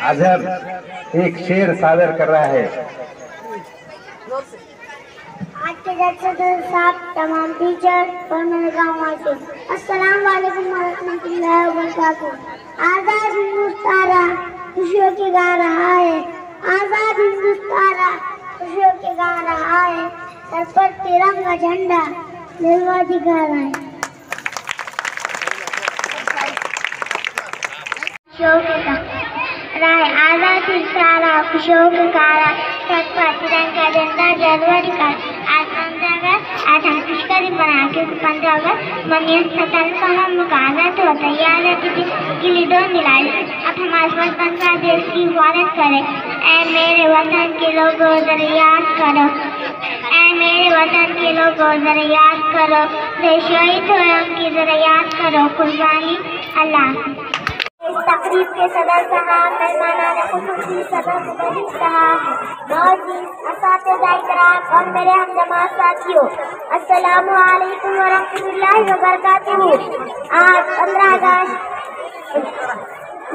अजहर एक शेर सादर कर रहा है। आज के जलसे साहब, तमाम टीचर और मेरे गाँव वासी, अस्सलाम वालेकुम रहमतुल्लाहि व बरकातुहू। आजाद हिंदुस्तान खुशियों के गा रहा है, आजाद हिंदुस्तान खुशियों के गा रहा है, सर पर तिरंगा झंडा लहरा दिखा रहा है। आजाद हिंदुस्तान खुशियों के गा रहा है, सर पर तिरंगा झंडा लहरा दिखा रहा है। आज हम खुशखबरी बना क्योंकि 15 अगस्त 1947 को हम मुकाबला हो तैयार रहती थी कि लीडो मिलाई। अब हमारे बचपन का देश की हिफाजत करें। ऐ मेरे वतन के लोगों जरा याद करो, ऐ मेरे वतन के लोगों जरा याद करो, जो शहीद हुए उनकी जरा याद करो कुर्बानी। अल्लाह। इस तकरीब के सदर साहब, मेहमानान खुसूसी सदर मुबलिग साहब, मौजूद असातिज़ा इकराम और मेरे हमजमात साथियों, अस्सलामु अलैकुम व रहमतुल्लाहि व बरकातुहू। आज 15 अगस्त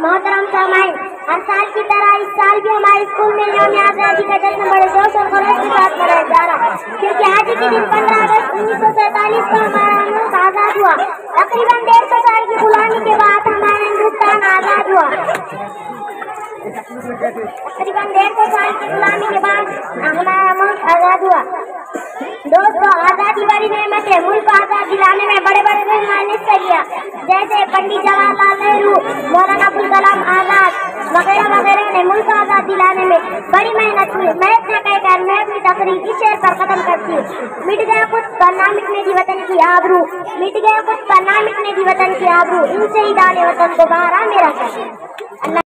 मोहतरम सामाईन, हर साल की तरह इस साल भी हमारे स्कूल में यौम आज़ादी का जश्न बड़े जोश और खरोश के साथ मनाया जा रहा है, क्योंकि आज ही के दिन 15 अगस्त 1947 को हमारा मुल्क आज़ाद हुआ। तकरीबन 150 साल की गुलामी के बाद हमारा हिंदुस्तान आज़ाद हुआ। तकरीबन 150 साल की गुलामी के बाद हमारा मुल्क आज़ाद हुआ। दोस्तों, आज़ादी बड़ी नेमत है। मुल्क को आज़ाद दिलाने में बड़े बड़े रहनुमा ने हिस्सा लिया, जैसे पंडित जवाहरलाल नेहरू, मौलाना अबुल कलाम आजाद वगैरह वगैरह ने मुल्क को आज़ाद दिलाने में बड़ी मेहनत की। मैं इतना कहकर मैं अपनी तकरीर इस शेर पर खत्म करती हूँ। मिट गया कुछ पर ना मिटने दी वतन की आबरू, मिट गया कुछ पर ना मिटने दी वतन की आबरू, इनसे ही दाने वतन दोबारा मेरा कर।